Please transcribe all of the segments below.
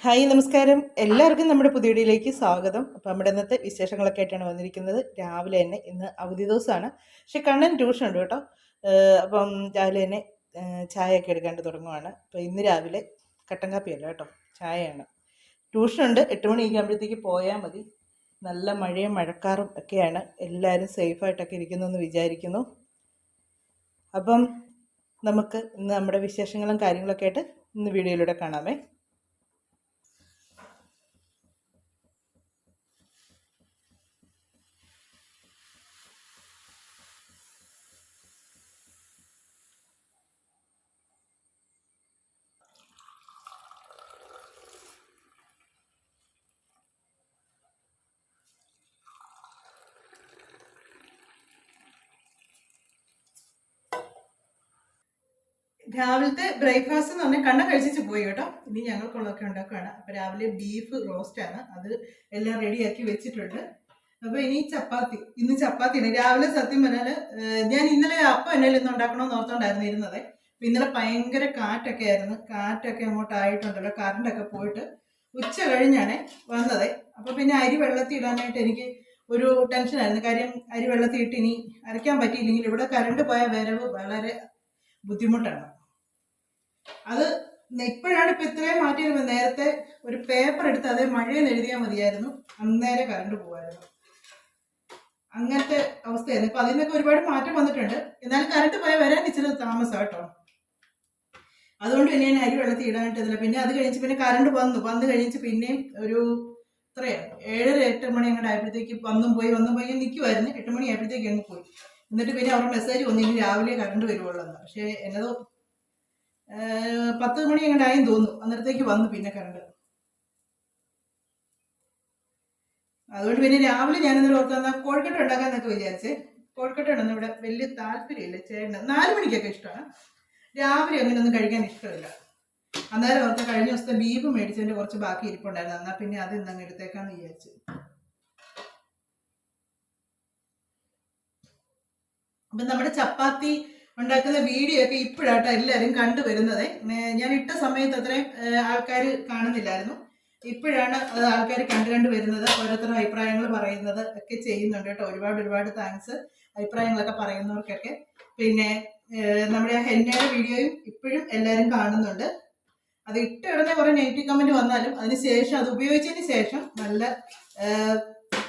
Hi നമസ്കാരം, എല്ലാവർക്കും നമ്മുടെ പുതിയ വീഡിയോയിലേക്ക് സ്വാഗതം. അപ്പോൾ നമ്മുടെ ഇന്നത്തെ വിശേഷങ്ങളൊക്കെ ആയിട്ടാണ് വന്നിരിക്കുന്നത്. രാവിലെ തന്നെ ഇന്ന് അവധി ദിവസമാണ്, പക്ഷെ കണ്ണൻ ട്യൂഷൻ ഉണ്ട് കേട്ടോ. അപ്പം രാവിലെ തന്നെ ചായയൊക്കെ എടുക്കാണ്ട് തുടങ്ങുവാണ്. അപ്പോൾ ഇന്ന് രാവിലെ കട്ടൻ കാപ്പിയല്ല കേട്ടോ, ചായയാണ്. ട്യൂഷനുണ്ട്, 8 മണിയൊക്കെ ആകുമ്പോഴത്തേക്ക് പോയാൽ മതി. നല്ല മഴയും മഴക്കാറും ഒക്കെയാണ്. എല്ലാവരും സേഫായിട്ടൊക്കെ ഇരിക്കുന്നു വിചാരിക്കുന്നു. അപ്പം നമുക്ക് ഇന്ന് നമ്മുടെ വിശേഷങ്ങളും കാര്യങ്ങളൊക്കെ ആയിട്ട് ഇന്ന് വീഡിയോയിലൂടെ കാണാമേ. രാവിലത്തെ ബ്രേക്ക്ഫാസ്റ്റ് എന്ന് പറഞ്ഞാൽ കണ്ണ കഴിച്ചിട്ട് പോയി കേട്ടോ. ഇനി ഞങ്ങൾക്കുള്ളതൊക്കെ ഉണ്ടാക്കുകയാണ്. അപ്പോൾ രാവിലെ ബീഫ് റോസ്റ്റാണ്, അത് എല്ലാം റെഡിയാക്കി വെച്ചിട്ടുണ്ട്. അപ്പോൾ ഇനി ചപ്പാത്തി, ഇന്ന് ചപ്പാത്തിയാണ് രാവിലെ. സത്യം പറഞ്ഞാൽ ഞാൻ ഇന്നലെ അപ്പം എന്നാലും ഇന്ന് ഉണ്ടാക്കണമെന്ന് ഓർത്തോണ്ടായിരുന്നു ഇരുന്നത്. അപ്പം ഇന്നലെ ഭയങ്കര കാറ്റൊക്കെ ആയിരുന്നു. കാറ്റൊക്കെ അങ്ങോട്ടായിട്ടുണ്ടല്ലോ, കറണ്ടൊക്കെ പോയിട്ട് ഉച്ച കഴിഞ്ഞാണ് വന്നത്. അപ്പോൾ പിന്നെ അരി വെള്ളത്തിൽ ഇടാനായിട്ട് എനിക്ക് ഒരു ടെൻഷനായിരുന്നു. കാര്യം അരി വെള്ളത്തിൽ ഇട്ട് ഇനി അരയ്ക്കാൻ പറ്റിയില്ലെങ്കിൽ ഇവിടെ കറണ്ട് പോയ വരവ് വളരെ ബുദ്ധിമുട്ടാണ്. അത് ഇപ്പോഴാണ് ഇപ്പൊ ഇത്രയും മാറ്റിയിരുന്നത്. നേരത്തെ ഒരു പേപ്പർ എടുത്ത് അതേ മഴയെന്ന് എഴുതിയാൽ മതിയായിരുന്നു, അന്നേരം കറണ്ട് പോകുമായിരുന്നു. അങ്ങനത്തെ അവസ്ഥയായിരുന്നു. ഇപ്പൊ അതിൽ നിന്നൊക്കെ ഒരുപാട് മാറ്റം വന്നിട്ടുണ്ട്. എന്നാലും കറണ്ട് പോയാൽ വരാൻ ഇച്ചിരി താമസം കേട്ടോ. അതുകൊണ്ട് പിന്നെ ഞാൻ അരി വെള്ളത്തിൽ ഇടാനിട്ടതില്ല. പിന്നെ അത് കഴിഞ്ഞ് പിന്നെ കറണ്ട് വന്നു കഴിഞ്ഞിട്ട് പിന്നെയും ഒരു എത്രയാണ് 7-8 മണി അങ്ങോട്ട് ആയപ്പോഴത്തേക്ക് വന്നും പോയി നിൽക്കുമായിരുന്നു. 8 മണി ആയപ്പോഴത്തേക്ക് അങ്ങ് പോയി. എന്നിട്ട് പിന്നെ അവരുടെ മെസ്സേജ് വന്നിട്ട് രാവിലെ കറണ്ട് വരുവുള്ളൂ. പക്ഷേ എന്നതോ 10 മണി അങ്ങോട്ടായെന്ന് തോന്നുന്നു. അന്നേരത്തേക്ക് വന്നു പിന്നെ കറണ്ട്. അതുകൊണ്ട് പിന്നെ രാവിലെ ഞാനെന്നൊരു ഓർത്ത് കോഴിക്കട്ട ഉണ്ടാക്കാന്നൊക്കെ വിചാരിച്ചേ. കോഴിക്കട്ടയൊന്നും ഇവിടെ വലിയ താല്പര്യമില്ല ചേട്ടന്. 4 മണിക്കൊക്കെ ഇഷ്ടമാണ്, രാവിലെ അങ്ങനെയൊന്നും കഴിക്കാൻ ഇഷ്ടമില്ല. അന്നേരം ഓർത്ത് കഴിഞ്ഞ ദിവസത്തെ ബീഫ് മേടിച്ചതിൻ്റെ കുറച്ച് ബാക്കി ഇരിപ്പുണ്ടായിരുന്നു. എന്നാൽ പിന്നെ അത് ഇന്നങ്ങ് എടുത്തേക്കാന്ന് വിചാരിച്ചു. അപ്പം നമ്മുടെ ചപ്പാത്തി ഉണ്ടാക്കുന്ന വീഡിയോ ഒക്കെ ഇപ്പോഴാട്ടോ എല്ലാവരും കണ്ടുവരുന്നത്. ഞാൻ ഇട്ട സമയത്ത് അത്രയും ആൾക്കാർ കാണുന്നില്ലായിരുന്നു. ഇപ്പോഴാണ് അത് ആൾക്കാർ കണ്ടു വരുന്നത്. ഓരോരുത്തരും അഭിപ്രായങ്ങൾ പറയുന്നത് ഒക്കെ ചെയ്യുന്നുണ്ട് കേട്ടോ. ഒരുപാട് താങ്ക്സ് അഭിപ്രായങ്ങളൊക്കെ പറയുന്നവർക്കൊക്കെ. പിന്നെ നമ്മുടെ ആ ഹെന്നയുടെ വീഡിയോയും ഇപ്പോഴും എല്ലാവരും കാണുന്നുണ്ട്. അത് ഇട്ട ഉടനെ കുറെ നെഗറ്റീവ് കമന്റ് വന്നാലും അതിന് ശേഷം, അത് ഉപയോഗിച്ചതിന് ശേഷം നല്ല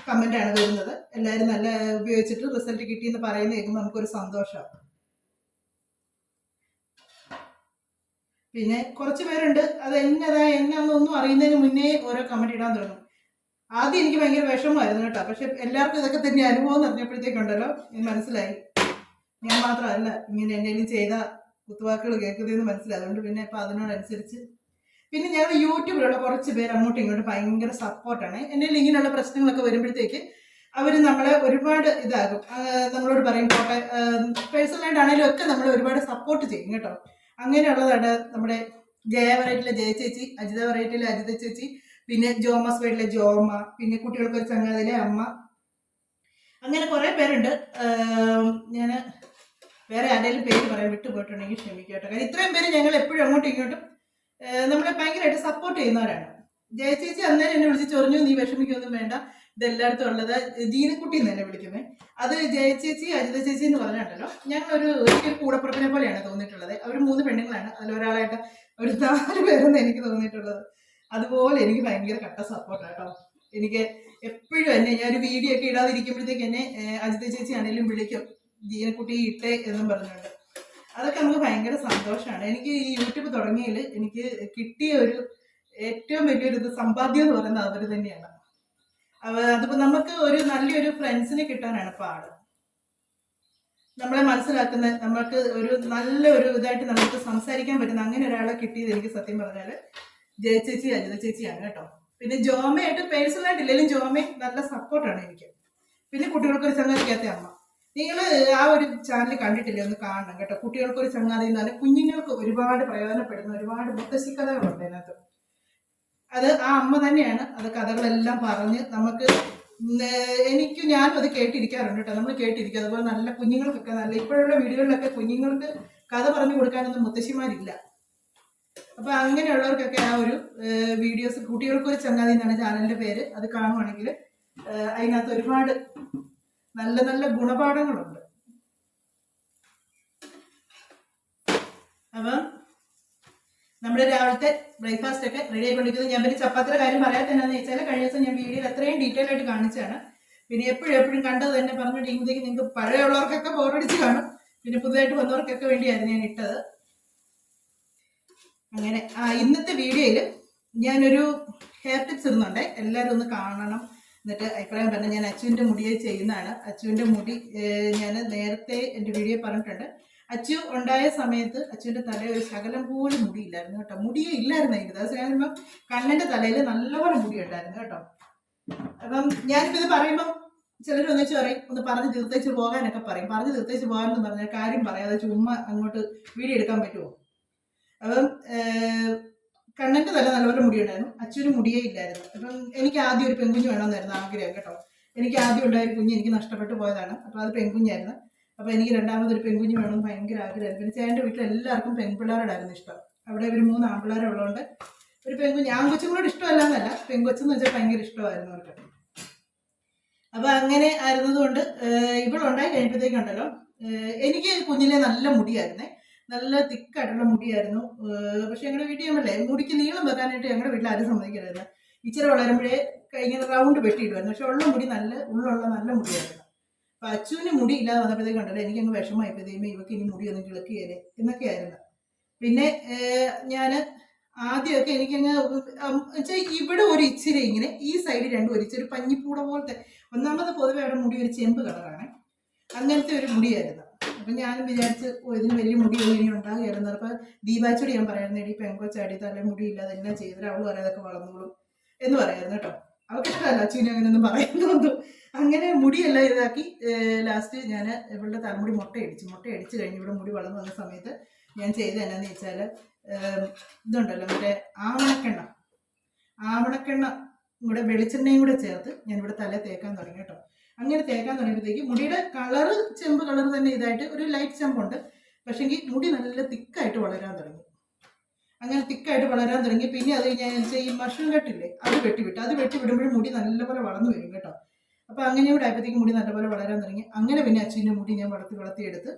കമന്റാണ് വരുന്നത്. എല്ലാവരും നല്ല ഉപയോഗിച്ചിട്ട് റിസൾട്ട് കിട്ടിയെന്ന് പറയുന്ന കേൾക്കുമ്പോൾ നമുക്കൊരു സന്തോഷമാണ്. പിന്നെ കുറച്ച് പേരുണ്ട് അത് എന്നാന്നൊന്നും അറിയുന്നതിന് മുന്നേ ഓരോ കമന്റ് ഇടാൻ തുടങ്ങും. ആദ്യം എനിക്ക് ഭയങ്കര വിഷമമായിരുന്നു കേട്ടോ. പക്ഷെ എല്ലാവർക്കും ഇതൊക്കെ തന്നെ അനുഭവം എന്ന് പറഞ്ഞപ്പോഴത്തേക്കുണ്ടല്ലോ മനസ്സിലായി, ഞാൻ മാത്രമല്ല ഇങ്ങനെ എന്തെങ്കിലും ചെയ്ത കുത്തുവാക്കുകൾ കേൾക്കുന്നതെന്ന് മനസ്സിലായി. അതുകൊണ്ട് പിന്നെ ഇപ്പം അതിനോടനുസരിച്ച് പിന്നെ ഞങ്ങൾ യൂട്യൂബിലുള്ള കുറച്ച് പേര് അങ്ങോട്ടും ഇങ്ങോട്ടും ഭയങ്കര സപ്പോർട്ടാണ്. എന്തെങ്കിലും ഇങ്ങനെയുള്ള പ്രശ്നങ്ങളൊക്കെ വരുമ്പോഴത്തേക്ക് അവർ നമ്മളെ ഒരുപാട് ഇതാകും. നമ്മളോട് പറയും, പോട്ടെ, പേഴ്സണലായിട്ടാണെങ്കിലും ഒക്കെ നമ്മളെ ഒരുപാട് സപ്പോർട്ട് ചെയ്യും കേട്ടോ. അങ്ങനെയുള്ളതാണ് നമ്മുടെ ജയ വെറൈറ്റിയിലെ ജയ ചേച്ചി, അജിത വെറൈറ്റിയിലെ അജിത ചേച്ചി, പിന്നെ ജോമസ് വീട്ടിലെ ജോമ, പിന്നെ കുട്ടികൾക്കൊരു ചങ്ങാതിയിലെ അമ്മ, അങ്ങനെ കുറേ പേരുണ്ട്. ഞാൻ വേറെ ആരെങ്കിലും പേര് പറയാൻ വിട്ടുപോയിട്ടുണ്ടെങ്കിൽ ക്ഷമിക്കുക കേട്ടോ. കാരണം ഇത്രയും പേര് ഞങ്ങൾ എപ്പോഴും അങ്ങോട്ടും ഇങ്ങോട്ടും നമ്മളെ ഭയങ്കരമായിട്ട് സപ്പോർട്ട് ചെയ്യുന്നവരാണ്. ജയ ചേച്ചി അന്നേരം എന്നെ വിളിച്ച് ചൊറിഞ്ഞു, നീ വിഷമിക്കൊന്നും വേണ്ട, ഇതെല്ലായിടത്തും ഉള്ളത്. ജീനക്കുട്ടി എന്ന് തന്നെ വിളിക്കുന്നത്. അത് ജയ ചേച്ചി അജിത ചേച്ചി എന്ന് പറഞ്ഞിട്ടുണ്ടല്ലോ. ഞങ്ങളൊരു ഒരിക്കൽ കൂടപ്പുറപ്പിനെ പോലെയാണ് തോന്നിയിട്ടുള്ളത്. അവർ 3 പെണ്ണുങ്ങളാണ്, അതിലൊരാളായിട്ട് ഒരു 4 പേരെന്ന് എനിക്ക് തോന്നിയിട്ടുള്ളത്. അതുപോലെ എനിക്ക് ഭയങ്കര കട്ട സപ്പോർട്ടാട്ടോ. എനിക്ക് എപ്പോഴും എന്നെ ഞാൻ ഒരു വീഡിയോ ഒക്കെ ഇടാതിരിക്കുമ്പോഴത്തേക്ക് എന്നെ അജിത ചേച്ചി ആണെങ്കിലും വിളിക്കും, ജീനക്കുട്ടി ഇട്ടേ എന്നും പറഞ്ഞുകൊണ്ട്. അതൊക്കെ നമുക്ക് ഭയങ്കര സന്തോഷമാണ്. എനിക്ക് ഈ യൂട്യൂബ് തുടങ്ങിയതിൽ എനിക്ക് കിട്ടിയ ഒരു ഏറ്റവും വലിയൊരു സമ്പാദ്യം എന്ന് പറയുന്നത് അവർ തന്നെയാണ്. അതിപ്പോൾ നമുക്ക് ഒരു നല്ലൊരു ഫ്രണ്ട്സിനെ കിട്ടാനാണ് പാട്. നമ്മളെ മനസ്സിലാക്കുന്ന, നമുക്ക് ഒരു നല്ല ഒരു ഇതായിട്ട് നമുക്ക് സംസാരിക്കാൻ പറ്റുന്ന അങ്ങനെ ഒരാളെ കിട്ടിയത് എനിക്ക് സത്യം പറഞ്ഞാൽ ജയ ചേച്ചി അജിത ചേച്ചിയാണ് കേട്ടോ. പിന്നെ ജോമയായിട്ട് പേഴ്സണലായിട്ട് ഇല്ലെങ്കിലും ജോമയും നല്ല സപ്പോർട്ടാണ് എനിക്ക്. പിന്നെ കുട്ടികൾക്കൊരു ചങ്ങാതിക്കാത്ത അമ്മ. നിങ്ങൾ ആ ഒരു ചാനൽ കണ്ടിട്ടില്ലേ, ഒന്ന് കാണണം കേട്ടോ. കുട്ടികൾക്കൊരു ചങ്ങാതി എന്ന് പറഞ്ഞാൽ കുഞ്ഞുങ്ങൾക്ക് ഒരുപാട് പ്രയോജനപ്പെടുന്ന ഒരുപാട് മുത്തശ്ശി കഥകളുണ്ട് അതിനകത്ത്. അത് ആ അമ്മ തന്നെയാണ് അത് കഥകളെല്ലാം പറഞ്ഞ് നമുക്ക്. ഞാനും അത് കേട്ടിരിക്കാറുണ്ട് കേട്ടോ. നമ്മൾ കേട്ടിരിക്കും. അതുപോലെ നല്ല കുഞ്ഞുങ്ങൾക്കൊക്കെ നല്ല ഇപ്പോഴുള്ള വീടുകളിലൊക്കെ കുഞ്ഞുങ്ങൾക്ക് കഥ പറഞ്ഞു കൊടുക്കാനൊന്നും മുത്തശ്ശിമാരില്ല. അപ്പോൾ അങ്ങനെയുള്ളവർക്കൊക്കെ ആ ഒരു വീഡിയോസ്, കുട്ടികൾക്കൊരു ചങ്ങാതി എന്നാണ് ചാനലിൻ്റെ പേര്, അത് കാണുവാണെങ്കിൽ അതിനകത്ത് ഒരുപാട് നല്ല നല്ല ഗുണപാഠങ്ങളുണ്ട്. അപ്പം നമ്മുടെ രാവിലത്തെ ബ്രേക്ക്ഫാസ്റ്റ് ഒക്കെ റെഡി ആയിക്കൊണ്ടിരിക്കുന്നത്. ഞാൻ പിന്നെ ചപ്പാത്തിയുടെ കാര്യം പറയാത്തതെന്നാന്ന് വെച്ചാൽ കഴിഞ്ഞ ദിവസം ഞാൻ വീഡിയോയിൽ അത്രയും ഡീറ്റെയിൽ ആയിട്ട് കാണിച്ചാണ്. പിന്നെ എപ്പോഴും കണ്ടത് തന്നെ പറഞ്ഞിട്ടുണ്ടെങ്കിൽ നിങ്ങൾക്ക് പഴയമുള്ളവർക്കൊക്കെ ബോറടിച്ച് കാണും, പിന്നെ പുതുതായിട്ട് വന്നവർക്കൊക്കെ വേണ്ടിയായിരുന്നു ഞാൻ ഇട്ടത്. അങ്ങനെ ഇന്നത്തെ വീഡിയോയിൽ ഞാനൊരു ഹെയർ ടിപ്സ് ഇടുന്നുണ്ട്, എല്ലാവരും ഒന്ന് കാണണം, എന്നിട്ട് അഭിപ്രായം പറഞ്ഞാൽ. ഞാൻ അച്ചുവിൻ്റെ മുടിയെ ചെയ്യുന്നതാണ്. അച്ചുവിൻ്റെ മുടി ഞാൻ നേരത്തെ എൻ്റെ വീഡിയോ പറഞ്ഞിട്ടുണ്ട്. അച്ചു ഉണ്ടായ സമയത്ത് അച്ചുവിൻ്റെ തലയിൽ ഒരു ശകലം പോലും മുടിയില്ലായിരുന്നു കേട്ടോ, മുടിയേ ഇല്ലായിരുന്നു. അതിൻ്റെ ദിവസം കഴിയുമ്പോൾ കണ്ണിൻ്റെ തലയിൽ നല്ലപോലെ മുടി ഉണ്ടായിരുന്നു കേട്ടോ. അപ്പം ഞാനിപ്പോൾ ഇത് പറയുമ്പം ചിലർ ഒന്നിച്ച് പറയും ഒന്ന് പറഞ്ഞ് തീർത്തേച്ച് പോകാനൊക്കെ പറയും. പറഞ്ഞ് തീർത്തേച്ച് പോകാനെന്ന് പറഞ്ഞാൽ കാര്യം പറയാതെ ചുമ്മാ അങ്ങോട്ട് വീഡിയോ എടുക്കാൻ പറ്റുമോ? അപ്പം കണ്ണൻ്റെ തല നല്ലപോലെ മുടി ഉണ്ടായിരുന്നു, അച്ഛന് മുടിയേ ഇല്ലായിരുന്നു. അപ്പം എനിക്ക് ആദ്യം ഒരു പെൺകുഞ്ഞ് വേണമെന്നായിരുന്നു ആഗ്രഹം കേട്ടോ. എനിക്ക് ആദ്യം ഉണ്ടായ ഒരു കുഞ്ഞ് എനിക്ക് നഷ്ടപ്പെട്ടു പോയതാണ്, അപ്പോൾ അത് പെൺകുഞ്ഞായിരുന്നു. അപ്പോൾ എനിക്ക് രണ്ടാമതൊരു പെൺകുഞ്ഞ് വേണമെന്ന് ഭയങ്കര ആഗ്രഹമായിരുന്നു. പിന്നെ ചേട്ടൻ്റെ വീട്ടിൽ എല്ലാവർക്കും പെൺപിള്ളേരോടായിരുന്നു ഇഷ്ടം. അവിടെ ഒരു 3 ആൺപിള്ളേരുള്ളതുകൊണ്ട് ഒരു പെൺകുഞ്ഞ്, ആൺകൊച്ചുങ്ങളോട് ഇഷ്ടമല്ല എന്നല്ല, പെൺകൊച്ചെന്ന് വെച്ചാൽ ഭയങ്കര ഇഷ്ടമായിരുന്നു അവർക്ക്. അപ്പോൾ അങ്ങനെ ആയിരുന്നതുകൊണ്ട് ഇവളുണ്ടായി കഴിഞ്ഞപ്പോഴത്തേക്കുണ്ടല്ലോ, എനിക്ക് കുഞ്ഞിലെ നല്ല മുടിയായിരുന്നേ, നല്ല തിക്കായിട്ടുള്ള മുടിയായിരുന്നു. പക്ഷെ ഞങ്ങളുടെ വീട്ടിൽ ഞമ്മല്ലേ മുടിക്ക് നീളം വെക്കാനായിട്ട് ഞങ്ങളുടെ വീട്ടിൽ ആരും സമ്മതിക്കരുത്. ഇച്ചിരി വളരുമ്പോഴേ ഇങ്ങനെ റൗണ്ട് വെട്ടിയിടുമായിരുന്നു. പക്ഷെ ഉള്ള മുടി ഉള്ളുള്ള നല്ല മുടിയായിരുന്നു. അപ്പം അച്ചുവിന് മുടി ഇല്ലാതെ വന്നപ്പോഴത്തേക്ക് കണ്ടല്ലോ എനിക്കങ്ങ് വിഷമമായപ്പോഴത്തേക്കും ഇവർക്ക് ഇനി മുടി ഒന്നും കിളക്കിയേരെ എന്നൊക്കെ ആയിരുന്നു. പിന്നെ ഞാൻ ആദ്യമൊക്കെ എനിക്കങ്ങ് വെച്ചാൽ ഇവിടെ ഒരു ഇച്ചിരി ഇങ്ങനെ ഈ സൈഡ് രണ്ടും ഒരു ഇച്ചിരി പഞ്ഞിപ്പൂട പോലത്തെ, ഒന്നാമത് പൊതുവെ അവിടെ മുടി ഒരു ചെമ്പ് കളറാണ്, അങ്ങനത്തെ ഒരു മുടിയായിരുന്നു. അപ്പം ഞാനും വിചാരിച്ച് ഇതിന് വലിയ മുടി ഇനി ഉണ്ടാകുകയായിരുന്നു. അപ്പോൾ ദീപാച്ചോട് ഞാൻ പറയായിരുന്നു, എടി പെങ്കൊച്ചാടി തല മുടിയില്ലാതെ എല്ലാം ചെയ്തിട്ട് അവൾ പറയാതൊക്കെ വളർന്നോളും എന്ന് പറയായിരുന്നു കേട്ടോ. അവൾക്ക് ഇഷ്ടമല്ല അച്ഛനെ അങ്ങനെയൊന്നും പറയുന്നൊന്നും. അങ്ങനെ മുടിയെല്ലാം ഇതാക്കി ലാസ്റ്റ് ഞാൻ ഇവളുടെ തലമുടി മുട്ടയടിച്ച് കഴിഞ്ഞ് ഇവിടെ മുടി വളർന്നു വന്ന സമയത്ത് ഞാൻ ചെയ്തത് എന്നാന്ന് വെച്ചാൽ ഇതുണ്ടല്ലോ മറ്റേ ആവണക്കെണ്ണ ഇവിടെ വെളിച്ചെണ്ണയും കൂടെ ചേർത്ത് ഞാൻ ഇവിടെ തല തേക്കാൻ തുടങ്ങി കേട്ടോ. അങ്ങനെ തേക്കാൻ തുടങ്ങിയപ്പോഴത്തേക്ക് മുടിയുടെ കളറ് ചെമ്പ് കളർ തന്നെ ഇതായിട്ട് ഒരു ലൈറ്റ് ചെമ്പുണ്ട്, പക്ഷേങ്കിൽ മുടി നല്ല തിക്കായിട്ട് വളരാൻ തുടങ്ങി. അങ്ങനെ തിക്കായിട്ട് വളരാൻ തുടങ്ങി. പിന്നെ അത് ഞാൻ ഈ മഷ്റൂം കട്ടില്ലേ അത് വെട്ടിവിടുമ്പോഴും മുടി നല്ലപോലെ വളർന്നു വരും കേട്ടോ. അപ്പോൾ അങ്ങനെ ഇവിടെ ആയപ്പോഴത്തേക്ക് മുടി നല്ലപോലെ വളരാൻ തുടങ്ങി. അങ്ങനെ പിന്നെ അച്ഛൻ്റെ മുടി ഞാൻ വളർത്തിയെടുത്ത്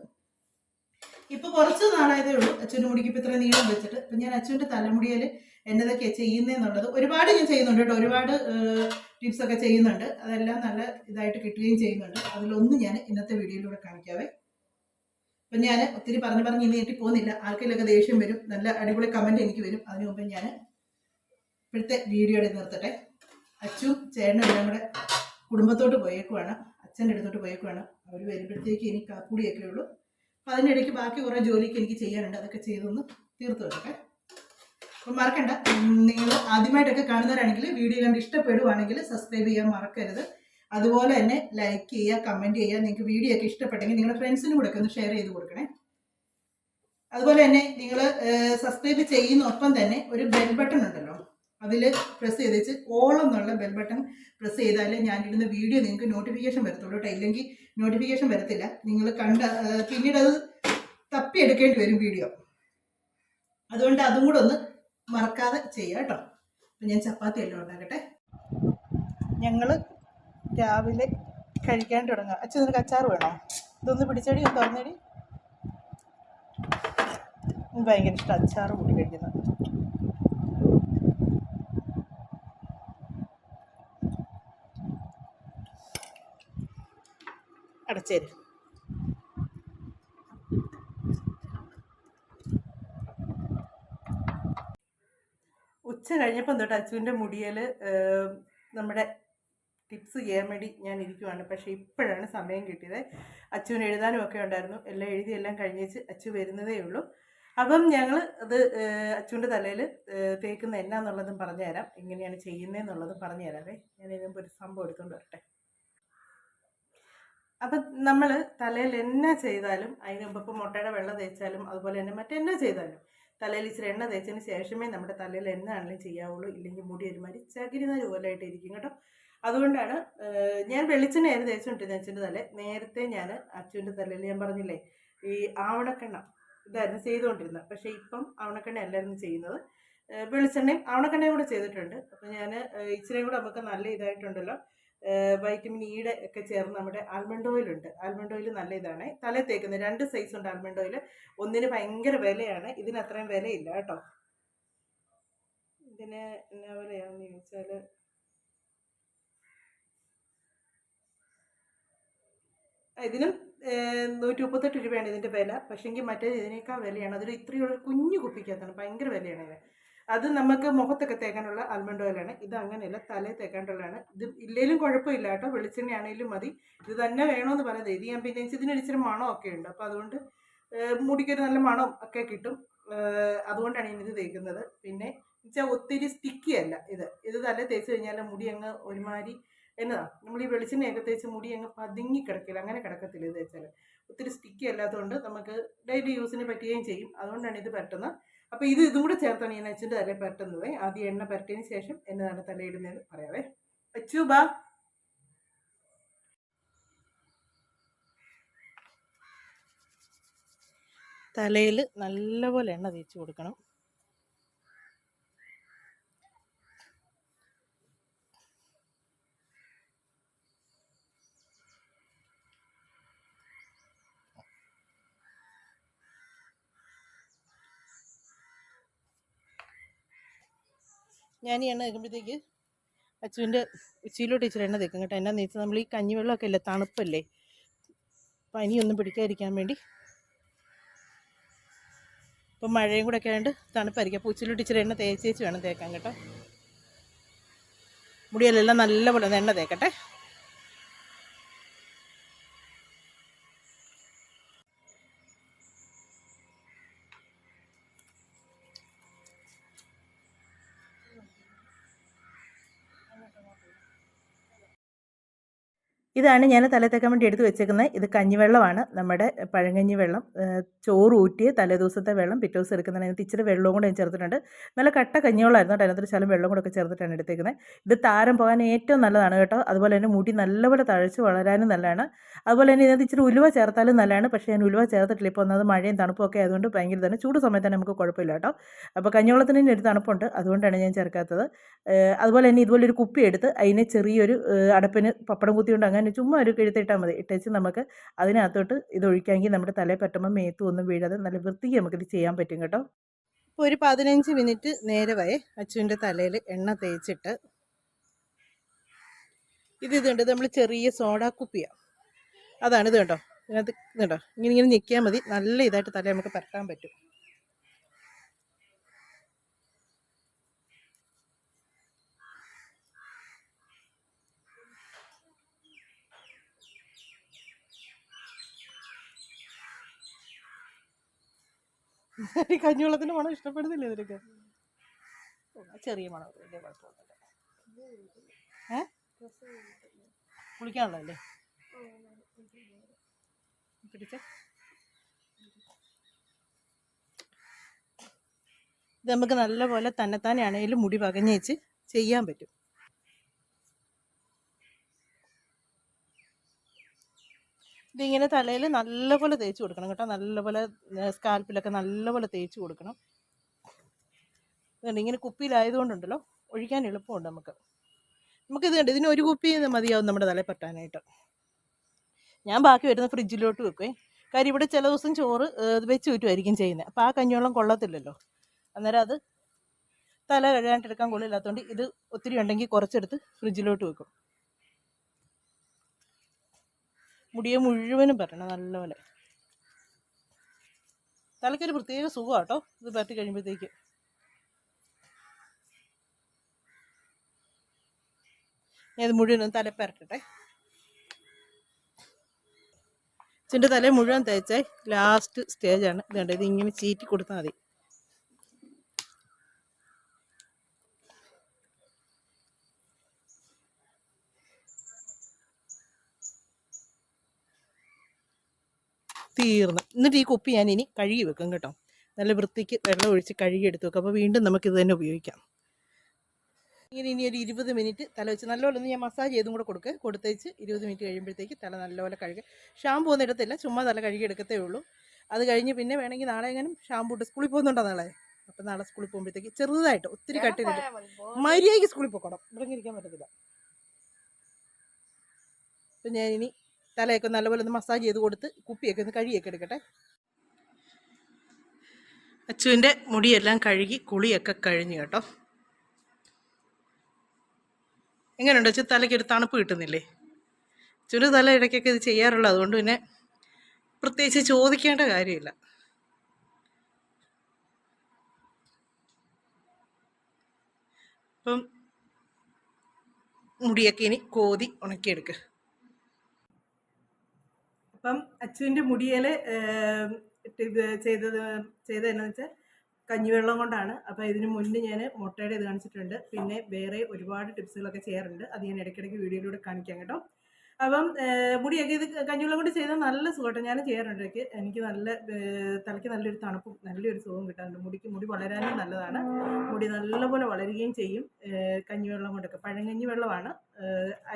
ഇപ്പോൾ കുറച്ച് നാളായതേ ഉള്ളൂ അച്ഛൻ്റെ മുടിക്ക് ഇപ്പോൾ ഇത്ര നീളം വെച്ചിട്ട്. അപ്പം ഞാൻ അച്ഛൻ്റെ തലമുടിയിൽ എന്നതൊക്കെയാണ് ചെയ്യുന്നതെന്നുള്ളത് ഒരുപാട് ഞാൻ ചെയ്യുന്നുണ്ട് കേട്ടോ, ഒരുപാട് ടിപ്സൊക്കെ ചെയ്യുന്നുണ്ട്. അതെല്ലാം നല്ല ഇതായിട്ട് കിട്ടുകയും ചെയ്യുന്നുണ്ട്. അതിലൊന്നും ഞാൻ ഇന്നത്തെ വീഡിയോയിലൂടെ കാണിക്കാവേ. അപ്പം ഞാൻ ഒത്തിരി പറഞ്ഞ് ഇനി നീട്ടി പോകുന്നില്ല. ആർക്കെങ്കിലൊക്കെ ദേഷ്യം വരും, നല്ല അടിപൊളി കമൻറ്റ് എനിക്ക് വരും. അതിനു മുമ്പ് ഞാൻ ഇപ്പോഴത്തെ വീഡിയോയുടെ നിർത്തട്ടെ. അച്ഛനും ചേട്ടനും എല്ലാം കൂടെ കുടുംബത്തോട്ട് പോയേക്കുവാണ്, അച്ഛൻ്റെ അടുത്തോട്ട് പോയേക്കുവാണ്. അവർ വരുമ്പോഴത്തേക്ക് എനിക്ക് കാപ്പൂടിയൊക്കെ ഉള്ളൂ. അപ്പം അതിനിടയ്ക്ക് ബാക്കി കുറേ ജോലിക്ക് എനിക്ക് ചെയ്യാനുണ്ട്, അതൊക്കെ ചെയ്തൊന്ന് തീർത്തു വെക്കട്ടെ. അപ്പം മറക്കണ്ട, നിങ്ങൾ ആദ്യമായിട്ടൊക്കെ കാണുന്നവരാണെങ്കിൽ വീഡിയോ കണ്ട് ഇഷ്ടപ്പെടുവാണെങ്കിൽ സബ്സ്ക്രൈബ് ചെയ്യാൻ മറക്കരുത്. അതുപോലെ തന്നെ ലൈക്ക് ചെയ്യുക, കമൻറ്റ് ചെയ്യുക. നിങ്ങൾക്ക് വീഡിയോ ഒക്കെ ഇഷ്ടപ്പെട്ടെങ്കിൽ നിങ്ങളുടെ ഫ്രണ്ട്സിനും കൂടെ ഒക്കെ ഒന്ന് ഷെയർ ചെയ്ത് കൊടുക്കണേ. അതുപോലെ തന്നെ നിങ്ങൾ സബ്സ്ക്രൈബ് ചെയ്യുന്നൊപ്പം തന്നെ ഒരു ബെൽ ബട്ടൺ ഉണ്ടല്ലോ, അതിൽ പ്രസ് ചെയ്തേച്ച് ഓൾ എന്നുള്ള ബെൽ ബട്ടൺ പ്രസ് ചെയ്താലേ ഞാനിടുന്ന വീഡിയോ നിങ്ങൾക്ക് നോട്ടിഫിക്കേഷൻ വരത്തുള്ളൂ കേട്ടോ. ഇല്ലെങ്കിൽ നോട്ടിഫിക്കേഷൻ വരത്തില്ല. നിങ്ങൾ പിന്നീട് അത് തപ്പിയെടുക്കേണ്ടി വരും വീഡിയോ. അതുകൊണ്ട് അതും കൂടെ ഒന്ന് മറക്കാതെ ചെയ്യുക കേട്ടോ. അപ്പം ഞാൻ ചപ്പാത്തി എല്ലാം ഉണ്ടാക്കട്ടെ. ഞങ്ങൾ രാവിലെ കഴിക്കാൻ തുടങ്ങുക. അച്ഛൻ നിനക്ക് അച്ചാർ വേണോ? ഇതൊന്ന് പിടിച്ചടി, ഒന്ന് തുറന്നടി. ഭയങ്കര ഇഷ്ടം അച്ചാർ കൂടി കഴിക്കുന്നത്. അടച്ചേര്. ഉച്ച കഴിഞ്ഞപ്പം തൊട്ട് അച്ചുവിൻ്റെ മുടിയിൽ നമ്മുടെ ടിപ്സ് ചെയ്യാൻ വേണ്ടി ഞാൻ ഇരിക്കുവാണ്. പക്ഷേ ഇപ്പോഴാണ് സമയം കിട്ടിയത്. അച്ചുവിന് എഴുതാനും ഒക്കെ ഉണ്ടായിരുന്നു. എല്ലാം എഴുതിയെല്ലാം കഴിഞ്ഞേച്ച് അച്ചു വരുന്നതേ ഉള്ളൂ. അപ്പം ഞങ്ങൾ അത് അച്ചുവിൻ്റെ തലയിൽ തേക്കുന്ന എന്നാന്നുള്ളതും പറഞ്ഞു തരാം, എങ്ങനെയാണ് ചെയ്യുന്നതെന്നുള്ളതും പറഞ്ഞു തരാവേ. ഞാൻ ഇതിന് മുമ്പ് ഒരു സംഭവം എടുത്തുകൊണ്ട് വരട്ടെ. അപ്പം നമ്മൾ തലയിൽ എന്നാ ചെയ്താലും അതിന് മുമ്പ് ഇപ്പോൾ മുട്ടയുടെ വെള്ളം തേച്ചാലും അതുപോലെ തന്നെ മറ്റെന്നാ ചെയ്താലും തലയിൽ ഇച്ചിരി എണ്ണ തേച്ചതിന് ശേഷമേ നമ്മുടെ തലയിൽ എന്നാണെങ്കിലും ചെയ്യാവുള്ളൂ. ഇല്ലെങ്കിൽ മുടി ഒരുമാതിരി ചകിരിനാര് പോലായിട്ട് ഇരിക്കും കേട്ടോ. അതുകൊണ്ടാണ് ഞാൻ വെളിച്ചെണ്ണയായിരുന്നു തേച്ചുകൊണ്ടിരുന്നത് അച്ഛൻ്റെ തല. നേരത്തെ ഞാൻ അച്ഛൻ്റെ തലയിൽ ഞാൻ പറഞ്ഞില്ലേ ഈ ആവണക്കെണ്ണ ഇതായിരുന്നു ചെയ്തുകൊണ്ടിരുന്നത്. പക്ഷേ ഇപ്പം ആവണക്കെണ്ണ അല്ലായിരുന്നു ചെയ്യുന്നത്, വെളിച്ചെണ്ണയും ആവണക്കെണ്ണയും കൂടെ ചെയ്തിട്ടുണ്ട്. അപ്പോൾ ഞാൻ ഇച്ചിരിയും കൂടെ നമുക്ക് നല്ല ഇതായിട്ടുണ്ടല്ലോ, വൈറ്റമിൻ ഇയുടെ ഒക്കെ ചേർന്ന് നമ്മുടെ ആൽമണ്ട് ഓയിലുണ്ട്. ആൽമണ്ട് ഓയിൽ നല്ല ഇതാണ് തല തേക്കുന്നത്. 2 സൈസ് ഉണ്ട് ആൽമണ്ട് ഓയിൽ. ഒന്നിന് ഭയങ്കര വിലയാണ്, ഇതിന് അത്രയും വിലയില്ല കേട്ടോ. ഇതിന് എന്നാ വിലയാണെന്ന് ചോദിച്ചാൽ ഇതിനും 138 രൂപയാണ് ഇതിൻ്റെ വില. പക്ഷേങ്കിൽ മറ്റേത് ഇതിനേക്കാൾ വിലയാണ്. അതൊരു ഇത്രയുള്ള കുഞ്ഞു കുപ്പിക്കകത്താണ്, ഭയങ്കര വിലയാണ് ഇതിന്. അത് നമുക്ക് മുഖത്തൊക്കെ തേക്കാനുള്ള ആൽമണ്ട് ഓയിലാണ്. ഇത് അങ്ങനെയല്ല, തലയിൽ തേക്കാനുള്ളതാണ്. ഇത് ഇല്ലെങ്കിലും കുഴപ്പമില്ല കേട്ടോ, വെളിച്ചെണ്ണയാണെങ്കിലും മതി. ഇത് തന്നെ വേണമെന്ന് പറയുന്നത്. ഇത് ഞാൻ പിന്നെ ഇതിനൊരു ഇച്ചിരി മണമൊക്കെ ഉണ്ട്, അപ്പോൾ അതുകൊണ്ട് മുടിക്കൊരു നല്ല മണം ഒക്കെ കിട്ടും. അതുകൊണ്ടാണ് ഞാൻ ഇത് തേക്കുന്നത്. പിന്നെ വെച്ചാൽ ഒത്തിരി സ്റ്റിക്കി അല്ല ഇത് തല തേച്ച് കഴിഞ്ഞാൽ മുടി അങ്ങ് ഒരുമാതിരി എന്നതാ, നമ്മൾ ഈ വെളിച്ചെണ്ണയൊക്കെ തേച്ച് മുടി അങ്ങ് പതുങ്ങി കിടക്കില്ല, അങ്ങനെ കിടക്കത്തില്ല ഇത് തേച്ചാൽ. ഒത്തിരി സ്റ്റിക്കി അല്ലാത്തതുകൊണ്ട് നമുക്ക് ഡെയിലി യൂസിന് പറ്റുകയും ചെയ്യും. അതുകൊണ്ടാണ് ഇത് പറ്റുന്നത്. അപ്പോൾ ഇതും കൂടെ ചേർത്താണ് ഞാൻ അച്ഛൻ്റെ തലയിൽ പരട്ടുന്നത്. ആദ്യം എണ്ണ പരട്ടിയതിന് ശേഷം എന്നതാണ് തലയിടുന്നതെന്ന് പറയാവേ. അച്ചു ബാ. തലയിൽ നല്ലപോലെ എണ്ണ തേച്ച് കൊടുക്കണം. ഞാൻ ഈ എണ്ണ തേക്കുമ്പോഴത്തേക്ക് അച്ചുവിൻ്റെ ഉച്ചിയിലോട്ട് ഇച്ചിരി എണ്ണ തേക്കും കേട്ടോ. എന്നാന്ന് വെച്ചാൽ നമ്മൾ ഈ കഞ്ഞിവെള്ളമൊക്കെ അല്ലേ, തണുപ്പല്ലേ, പനിയൊന്നും പിടിക്കാതിരിക്കാൻ വേണ്ടി. ഇപ്പം മഴയും കൂടെ ഒക്കെ ആയതുകൊണ്ട് തണുപ്പായിരിക്കും. അപ്പോൾ ഉച്ചിയിലോട്ട് ഇച്ചിരി എണ്ണ തേച്ച് വേണം തേക്കാൻ കേട്ടോ. മുടിയെല്ലാം നല്ലപോലെ എണ്ണ തേക്കട്ടെ. ഇതാണ് ഞാൻ തല തേക്കാൻ വേണ്ടി എടുത്ത് വെച്ചേക്കുന്നത്. ഇത് കഞ്ഞിവെള്ളമാണ്, നമ്മുടെ പഴങ്കഞ്ഞി വെള്ളം. ചോറ് ഊറ്റിയ തലേദിവസത്തെ വെള്ളം പിറ്റേ ദിവസം എടുക്കുന്നതിന് അതിനകത്ത് ഇച്ചിരി വെള്ളവും കൂടെ ഞാൻ ചേർത്തിട്ടുണ്ട്. നല്ല കട്ട കഞ്ഞിവെള്ളമായിരുന്നു കേട്ടോ, അതിനകത്തൊരു ശകലം വെള്ളം കൂടെ ഒക്കെ ചേർത്തിട്ടാണ് എടുത്തേക്കുന്നത്. ഇത് താരം പോകാൻ ഏറ്റവും നല്ലതാണ് കേട്ടോ. അതുപോലെ തന്നെ മുടി നല്ലപോലെ തഴച്ച് വളരാനും നല്ലതാണ്. അതുപോലെ തന്നെ ഇതിനകത്ത് ഇച്ചിരി ഉലുവ ചേർത്താലും നല്ലതാണ്. പക്ഷേ ഞാൻ ഉലുവ ചേർത്തിട്ടില്ല. ഇപ്പോൾ ഒന്നത് മഴയും തണുപ്പും ഒക്കെ ആയതുകൊണ്ട് ഭയങ്കര തന്നെ ചൂട് സമയത്താണ് നമുക്ക് കുഴപ്പമില്ല കേട്ടോ. അപ്പോൾ കഞ്ഞിവെള്ളത്തിന് തന്നെ ഒരു തണുപ്പുണ്ട്, അതുകൊണ്ടാണ് ഞാൻ ചേർക്കാത്തത്. അതുപോലെ തന്നെ ഇതുപോലെ ഒരു കുപ്പി എടുത്ത് അതിന് ചെറിയൊരു അടപ്പിന് പപ്പടം കുത്തിയുണ്ട് അങ്ങനെ ചുമ്മാ ഒരു കിഴുത്തിട്ടാൽ മതി. ഇട്ടേച്ച് നമുക്ക് അതിനകത്തോട്ട് ഇത് ഒഴിക്കാമെങ്കിൽ നമ്മുടെ തലയിൽ പറ്റുമ്പോൾ മേത്തും ഒന്നും വീഴാതെ നല്ല വൃത്തിക്ക് നമുക്കിത് ചെയ്യാൻ പറ്റും കേട്ടോ. ഇപ്പോൾ ഒരു 15 മിനിറ്റ് നേരമായി അച്ചുവിൻ്റെ തലയിൽ എണ്ണ തേച്ചിട്ട് ഇതുണ്ട്. നമ്മൾ ചെറിയ സോഡാ കുപ്പിയാണ്, അതാണ് ഇത് കേട്ടോ. ഇതിനകത്ത് ഇതുണ്ടോ, ഇങ്ങനെ ഞെക്കിയാൽ മതി, നല്ല ഇതായിട്ട് തല നമുക്ക് പരട്ടാൻ പറ്റും. കഞ്ഞിവെള്ളത്തിൻ്റെ മണം ഇഷ്ടപ്പെടുന്നില്ല ഇതിനൊക്കെ? ചെറിയ മണം, വലിയ കുഴപ്പമൊന്നുമില്ല. കുളിക്കാനുള്ളതല്ലേ പിടിച്ചേ. ഇത് നമുക്ക് നല്ലപോലെ തന്നെത്താനെയാണെങ്കിലും മുടി പകഞ്ഞേച്ച് ചെയ്യാൻ പറ്റും. ഇതിങ്ങനെ തലയിൽ നല്ലപോലെ തേച്ച് കൊടുക്കണം കേട്ടോ. നല്ലപോലെ സ്കാൽപ്പിലൊക്കെ നല്ലപോലെ തേച്ച് കൊടുക്കണം. ഇങ്ങനെ കുപ്പിയിലായതുകൊണ്ടുണ്ടല്ലോ ഒഴിക്കാൻ എളുപ്പമുണ്ട് നമുക്കിത് കണ്ട് ഇതിന് ഒരു കുപ്പി മതിയാവും നമ്മുടെ തലയിൽ പറ്റാനായിട്ട്. ഞാൻ ബാക്കി വരുന്ന ഫ്രിഡ്ജിലോട്ട് വെക്കുവേ. കാര്യം ഇവിടെ ചില ദിവസം ചോറ് വെച്ച് ചുറ്റുമായിരിക്കും ചെയ്യുന്നത്. അപ്പോൾ ആ കഞ്ഞിവെള്ളം കൊള്ളത്തില്ലല്ലോ, അന്നേരം അത് തല കഴുകാനായിട്ടെടുക്കാൻ കൊള്ളില്ലാത്തതുകൊണ്ട് ഇത് ഒത്തിരി ഉണ്ടെങ്കിൽ കുറച്ചെടുത്ത് ഫ്രിഡ്ജിലോട്ട് വെക്കും. മുടിയെ മുഴുവനും പറ്റണം നല്ലപോലെ. തലയ്ക്കൊരു പ്രത്യേക സുഖമാണ് കേട്ടോ ഇത് പറ്റി കഴിയുമ്പോഴത്തേക്ക്. ഞാൻ ഇത് മുഴുവനും തല പരട്ടട്ടെ. അച്ഛൻ്റെ തല മുഴുവൻ തേച്ചാൽ ലാസ്റ്റ് സ്റ്റേജാണ് ഇത് കണ്ടത്. ഇതിങ്ങനെ ചീറ്റി കൊടുത്താൽ മതി. തീർന്നു. എന്നിട്ട് ഈ കുപ്പി ഞാൻ ഇനി കഴുകി വെക്കും കേട്ടോ. നല്ല വൃത്തിക്ക് വെള്ളം ഒഴിച്ച് കഴുകി എടുത്ത് വെക്കും. അപ്പോൾ വീണ്ടും നമുക്കിത് തന്നെ ഉപയോഗിക്കാം. ഇനി ഒരു 20 മിനിറ്റ് തല വെച്ച് നല്ലപോലെ ഒന്ന് ഞാൻ മസാജ് ചെയ്തും കൂടെ കൊടുത്തേച്ച് 20 മിനിറ്റ് കഴിയുമ്പോഴത്തേക്ക് തല നല്ലപോലെ കഴുകുക. ഷാമ്പൂ ഒന്നും ഇടത്തില്ല, ചുമ്മാ തല കഴുകി എടുക്കത്തേ ഉള്ളൂ. അത് കഴിഞ്ഞ് പിന്നെ വേണമെങ്കിൽ നാളെ എങ്ങനെ ഷാമ്പൂ ഇട്ട് സ്കൂളിൽ പോകുന്നുണ്ടോ നാളെ? അപ്പം നാളെ സ്കൂളിൽ പോകുമ്പോഴത്തേക്ക് ചെറുതായിട്ട് ഒത്തിരി കട്ടിലിട്ട് മര്യാദയ്ക്ക് സ്കൂളിൽ പോക്കണം, ഇവിടെ ഇരിക്കാൻ പറ്റത്തില്ല. അപ്പം ഞാൻ ഇനി തലയൊക്കെ നല്ലപോലെ ഒന്ന് മസാജ് ചെയ്ത് കൊടുത്ത് കുപ്പിയൊക്കെ ഒന്ന് കഴുകിയൊക്കെ എടുക്കട്ടെ. അച്ചുവിൻ്റെ മുടിയെല്ലാം കഴുകി കുളിയൊക്കെ കഴിഞ്ഞു കേട്ടോ. എങ്ങനെയുണ്ട് അച്ചു? തലയ്ക്കൊരു തണുപ്പ് കിട്ടുന്നില്ലേ? അച്ചുവിൻ്റെ തല ഇടയ്ക്കൊക്കെ ഇത് ചെയ്യാറുള്ളത്, അതുകൊണ്ട് പിന്നെ പ്രത്യേകിച്ച് ചോദിക്കേണ്ട കാര്യമില്ല. അപ്പം മുടിയൊക്കെ ഇനി കോതി ഉണക്കിയെടുക്കുക. അപ്പം അച്ചുവിൻ്റെ മുടിയിൽ ചെയ്തതെന്നു വെച്ചാൽ കഞ്ഞിവെള്ളം കൊണ്ടാണ്. അപ്പോൾ ഇതിന് മുന്നേ ഞാൻ മുട്ടയുടെ ഇത് കാണിച്ചിട്ടുണ്ട്, പിന്നെ വേറെ ഒരുപാട് ടിപ്സുകളൊക്കെ ചെയ്യാറുണ്ട്, അത് ഞാൻ ഇടയ്ക്കിടയ്ക്ക് വീഡിയോയിലൂടെ കാണിക്കാം കേട്ടോ. അപ്പം മുടിയൊക്കെ ഇത് കഞ്ഞിവെള്ളം കൊണ്ട് ചെയ്താൽ നല്ല സുഖമായിട്ട് ഞാൻ ചെയ്യാറുണ്ട്. എനിക്ക് നല്ല തലയ്ക്ക് നല്ലൊരു തണുപ്പും നല്ലൊരു സുഖവും കിട്ടാറുണ്ട്. മുടി വളരാനും നല്ലതാണ്, മുടി നല്ലപോലെ വളരുകയും ചെയ്യും. കഞ്ഞിവെള്ളം കൊണ്ടൊക്കെ പഴങ്കഞ്ഞി വെള്ളമാണ്,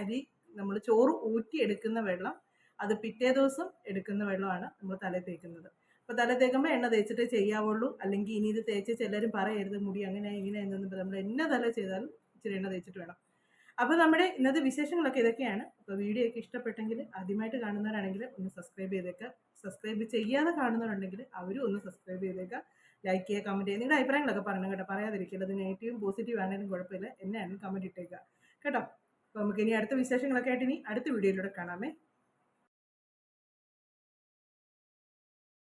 അരി നമ്മൾ ചോറ് ഊറ്റിയെടുക്കുന്ന വെള്ളം, അത് പിറ്റേ ദിവസം എടുക്കുന്ന വെള്ളമാണ് നമ്മൾ തലയിൽ തേക്കുന്നത്. അപ്പോൾ തല തേക്കുമ്പോൾ എണ്ണ തേച്ചിട്ടേ ചെയ്യാവുള്ളൂ, അല്ലെങ്കിൽ ഇനി ഇത് തേച്ച് ചിലരും പറയരുത് മുടി അങ്ങനെ ഇങ്ങനെ എന്നൊന്നും. നമ്മൾ എന്നെ തല ചെയ്താലും ഇച്ചിരി എണ്ണ തേച്ചിട്ട് വേണം. അപ്പോൾ നമ്മുടെ ഇന്നത്തെ വിശേഷങ്ങളൊക്കെ ഇതൊക്കെയാണ്. അപ്പോൾ വീഡിയോ ഒക്കെ ഇഷ്ടപ്പെട്ടെങ്കിൽ ആദ്യമായിട്ട് കാണുന്നവരാണെങ്കിൽ ഒന്ന് സബ്സ്ക്രൈബ് ചെയ്തേക്കുക, സബ്സ്ക്രൈബ് ചെയ്യാതെ കാണുന്നവരുണ്ടെങ്കിൽ അവരും ഒന്ന് സബ്സ്ക്രൈബ് ചെയ്തേക്കുക, ലൈക്ക് ചെയ്യുക, കമൻറ്റ് ചെയ്യുക, നിങ്ങളുടെ അഭിപ്രായങ്ങളൊക്കെ പറയണം കേട്ടോ. പറയാതിരിക്കില്ല, അത് നെഗറ്റീവും പോസിറ്റീവ് ആണെങ്കിലും കുഴപ്പമില്ല, എന്നെയാണ് കമൻറ്റ് ഇട്ടേക്കുക കേട്ടോ. അപ്പോൾ നമുക്ക് ഇനി അടുത്ത വിശേഷങ്ങളൊക്കെ ആയിട്ട് ഇനി അടുത്ത വീഡിയോയിലൂടെ കാണാമേ.